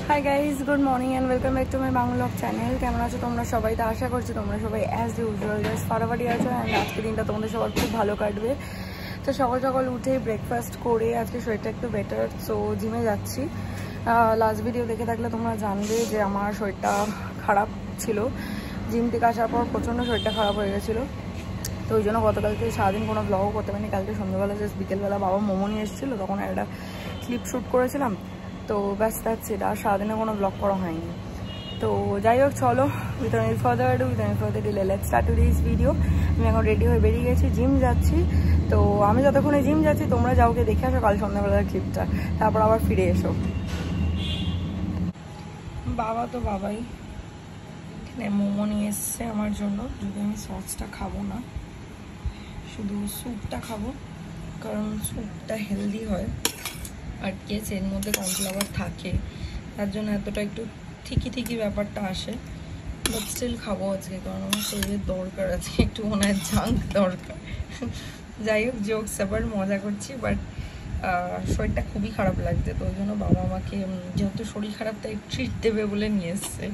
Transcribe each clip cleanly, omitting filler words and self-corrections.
Hi guys, good morning and welcome back to my Bangla blog channel. কেমন আছো তোমরা সবাই? তো আশা করছি তোমরা সবাই অ্যাজ ইউজুয়াল জাস্ট ফাটাফাটি আছো অ্যান্ড আজকে দিনটা তোমাদের সবার খুব ভালো কাটবে। তো সকাল সকাল উঠে ব্রেকফাস্ট করে আজকে শরীরটা একটু বেটার, সো জিমে যাচ্ছি। লাস্ট ভিডিও দেখে থাকলে তোমরা জানবে যে আমার শরীরটা খারাপ ছিল। জিম থেকে আসার পর প্রচণ্ড শরীরটা খারাপ হয়ে গেছিলো, তো ওই জন্য গতকালকে সারাদিন কোনো ব্লগও করতে পারিনি। কালকে সন্ধ্যাবেলা জাস্ট বিকেলবেলা বাবা মোমো নিয়ে এসেছিলো, তখন একটা ক্লিপ শ্যুট করেছিলাম। তো ব্যাস দ্যাটস ইট, আর সারাদিনে কোনো ব্লগ করা হয়নি। তো যাই হোক, চলো without any further delay let's start today's video. আমি এখন রেডি হয়ে বেরিয়ে গেছি, জিম যাচ্ছি। তো আমি যতক্ষণে জিম যাচ্ছি তোমরা যাওকে দেখে আসো কাল সন্ধ্যাবেলার ক্লিপটা, তারপর আবার ফিরে এসো। বাবা তো বাবাই এখানে মোমো নিয়ে এসছে আমার জন্য, যদি আমি সসটা খাবো না, শুধু স্যুপটা খাবো, কারণ স্যুপটা হেলদি হয় আর কেস এর মধ্যে কর্নফ্লাওয়ার থাকে, তার জন্য এতটা একটু ঠিকই ব্যাপারটা আসে। বাট স্টিল খাবো আজকে, কারণ আমার শরীরের দরকার আজকে একটু মনে হয় জাঙ্ক দরকার। যাই হোক, জোকস আবার মজা করছি, বাট শরীরটা খুবই খারাপ লাগছে, তো ওই জন্য বাবা আমাকে যেহেতু শরীর খারাপ তাই ট্রিট দেবে বলে নিয়ে এসছে।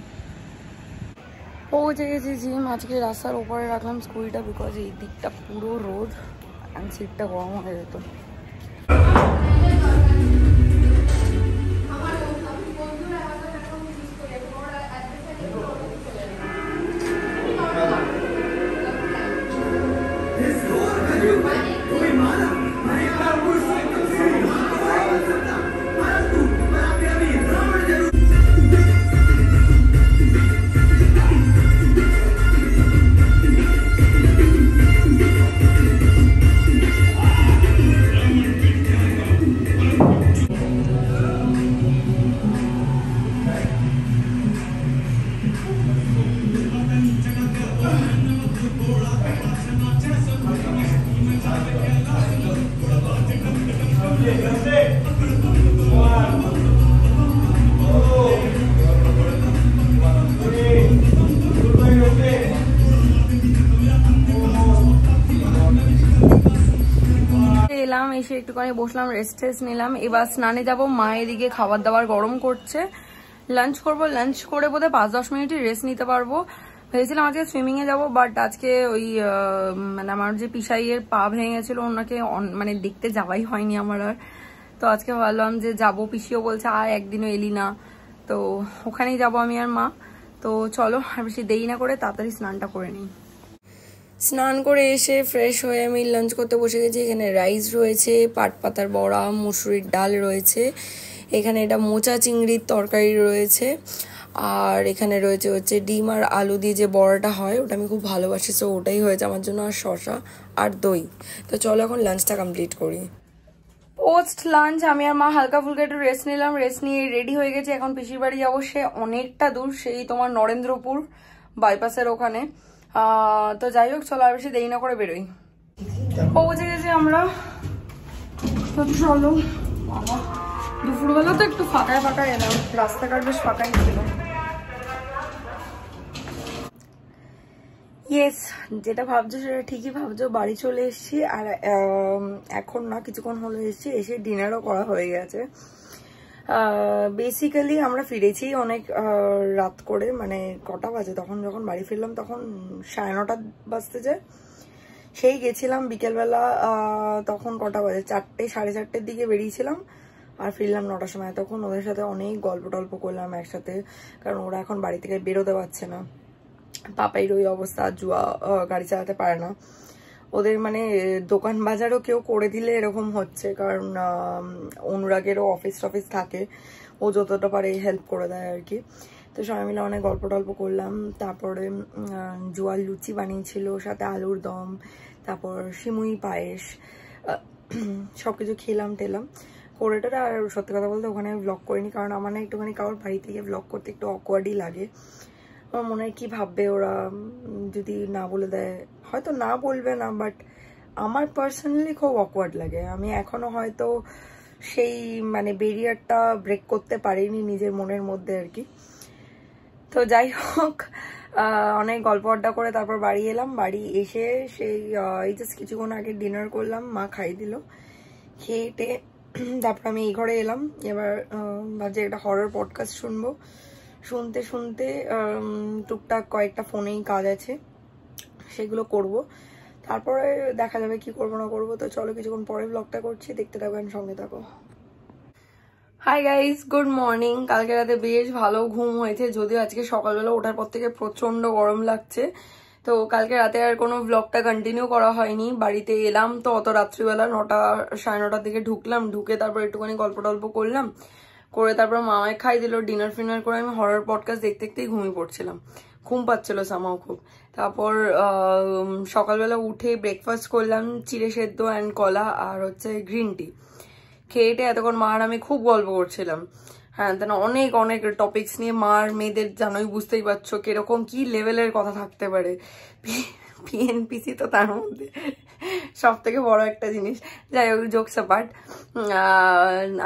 পৌঁছে গেছি জিম। আজকে রাস্তার ওপরে রাখলাম স্কুলটা, বিকজ এই দিকটা পুরো রোদ অ্যান্ড সিটটা গরম হয়ে যেত। এলাম, এসে একটুখানি বসলাম, রেস্ট নিলাম। এবার স্নানে যাব। মা এদিকে খাবার দাবার গরম করছে, লাঞ্চ করবো। লাঞ্চ করে বোধহয় 5-10 মিনিট রেস্ট নিতে পারবো। ভেবেছিলাম আজকে সুইমিং এ যাবো, বাট আজকে ওই মানে আমার যে পিসাইয়ের পা ভেঙে গেছিল, ওনাকে মানে দেখতে যাওয়াই হয়নি আমার আর। তো আজকে ভাবলাম যে যাবো, পিসিও বলছে আয়, একদিনও এলি না, তো ওখানেই যাবো আমি আর মা। তো চলো আর বেশি দেরি না করে তাড়াতাড়ি স্নানটা করে নিই। স্নান করে এসে ফ্রেশ হয়ে আমি লাঞ্চ করতে বসে গেছি। এখানে রাইস রয়েছে, পাট পাতার বড়া, মুসুরির ডাল রয়েছে, এখানে এটা মোচা চিংড়ির তরকারি রয়েছে, আর এখানে রয়েছে হচ্ছে ডিম আর আলু দিয়ে যে বড়াটা হয়, ওটা আমি খুব ভালোবাসি, সো ওটাই হয়েছে আমার জন্য, আর শসা আর দই। তো চলো এখন লাঞ্চটা কমপ্লিট করি। পোস্ট লাঞ্চ আমি আর মা হালকা ফুলকা একটু রেস্ট নিলাম। রেস্ট নিয়ে রেডি হয়ে গেছি, এখন পিসির বাড়ি যাবো। সে অনেকটা দূর, সেই তোমার নরেন্দ্রপুর বাইপাসের ওখানে। তো যাই হোক, চলো আর বেশি দেরি না করে বেরোই। পৌঁছে গেছি আমরা, তো চলো। দুপুরবেলা তো একটু ফাঁকায় এলাম, রাস্তাঘাট বেশ ফাঁকাই ছিল। ইয়েস, যেটা ভাবছো সেটা ঠিকই ভাবছো, বাড়ি চলে এসেছি। আর এখন না, কিছুক্ষণ হলো এসেছি, এসে ডিনারও করা হয়ে গেছে। বেসিক্যালি আমরা ফিরেছি অনেক রাত করে, মানে কটা বাজে তখন, যখন বাড়ি ফিরলাম তখন 9:30 বাজতে যায়। সেই গেছিলাম বিকেলবেলা, তখন কটা বাজে, 4টে 4:30 দিকে বেরিয়েছিলাম, আর ফিরলাম 9টার সময়। তখন ওদের সাথে অনেক গল্প টল্প করলাম একসাথে, কারণ ওরা এখন বাড়ি থেকে বেরোতে পারছে না। পাপাইর ওই অবস্থা, জুয়া গাড়ি চালাতে পারে না। ওদের মানে দোকান বাজারও কেউ করে দিলে এরকম হচ্ছে, কারণ অনুরাগেরও অফিস টফিস থাকে, ও যতটা পারে হেল্প করে দেয় আর কি। তো সবাই মিলে অনেক গল্প টল্প করলাম। তারপরে জুয়ার লুচি বানিয়েছিল, সাথে আলুর দম, তারপর সিমুই পায়েস, সবকিছু খেলাম টেলাম করে টোরে। আর সত্যি কথা বলতে ওখানে আমি ব্লগ করিনি, কারণ আমার না একটুখানি কারোর বাড়ি থেকে ব্লগ করতে একটু অকওয়ার্ডই লাগে। আমার মনে হয় কি ভাববে ওরা যদি না বলে দেয়, হয়তো না বলবে না, বাট আমার পার্সোনালি খুব অকওয়ার্ড লাগে। আমি এখনো হয়তো সেই মানে ব্যারিয়ারটা ব্রেক করতে পারিনি নিজের মনের মধ্যে আর কি। তো যাই হোক, অনেক গল্প আড্ডা করে তারপর বাড়ি এলাম। বাড়ি এসে সেই এই জাস্ট কিছুক্ষণ আগে ডিনার করলাম, মা খাই দিল। খেয়ে তারপর আমি এই ঘরে এলাম। এবার ভাবছি একটা হরর পডকাস্ট শুনবো। শুনতে শুনতে টুকটাক কয়েকটা ফোনেই কাজ আছে, সেগুলো করব। তারপরে দেখা যাবে কি করবো না করবো। তো চলো কিছুক্ষণ পরে ব্লগটা করছি, দেখতে থাকো, সঙ্গে থাকো। Hi guys, good morning. কালকে রাতে বেশ ভালো ঘুম হয়েছে, যদিও আজকে সকালবেলা ওঠার পর থেকে প্রচন্ড গরম লাগছে। তো কালকে রাতে আর কোনো ব্লগটা কন্টিনিউ করা হয়নি। বাড়িতে এলাম তো অত রাত্রিবেলা 9টা 9:30টার দিকে ঢুকলাম, ঢুকে তারপর একটুখানি গল্প টল্প করলাম, করে তারপর মামায় খাই দিল, ডিনার ফিনার করে আমি হরর পডকাস্ট দেখতে দেখতেই ঘুমিয়ে পড়ছিলাম। ঘুম পাচ্ছিল সামাও খুব। তারপর সকালবেলা উঠে ব্রেকফাস্ট করলাম, চিড়ে সেদ্ধ অ্যান্ড কলা আর হচ্ছে গ্রিন টি খেয়েটে। এতক্ষণ মার আমি খুব গল্প করছিলাম, হ্যাঁ তেন অনেক অনেক টপিকস নিয়ে। মার মেয়েদের জানোই, বুঝতেই পারছো কিরকম কি লেভেলের কথা থাকতে পারে। পিএনপিসি তো তার মধ্যে সব থেকে বড় একটা জিনিস। যাই হোক, জোকস অ্যাপার্ট,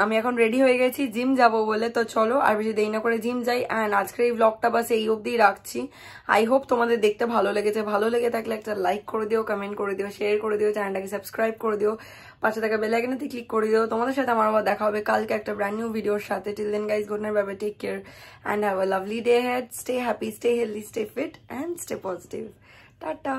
আমি এখন রেডি হয়ে গেছি জিম যাব বলে। তো চলো আর বেশি দেরি না করে জিম যাই। অ্যান্ড আজকের এই ব্লগটা বাস এই অবধি রাখছি। আই হোপ তোমাদের দেখতে ভালো লেগেছে। ভালো লেগে থাকলে একটা লাইক করে দিও, কমেন্ট করে দিও, শেয়ার করে দিও, চ্যানেলটাকে সাবস্ক্রাইব করে দিও, পাশে থাকা বেল আইকনেতে ক্লিক করে দিও। তোমাদের সাথে আমার আবার দেখা হবে কালকে একটা ব্র্যান্ড নিউ ভিডিওর সাথে। Till then guys, good night, bye bye, take care and have a lovely day ahead. Stay happy, stay healthy, stay fit and stay positive. Tata.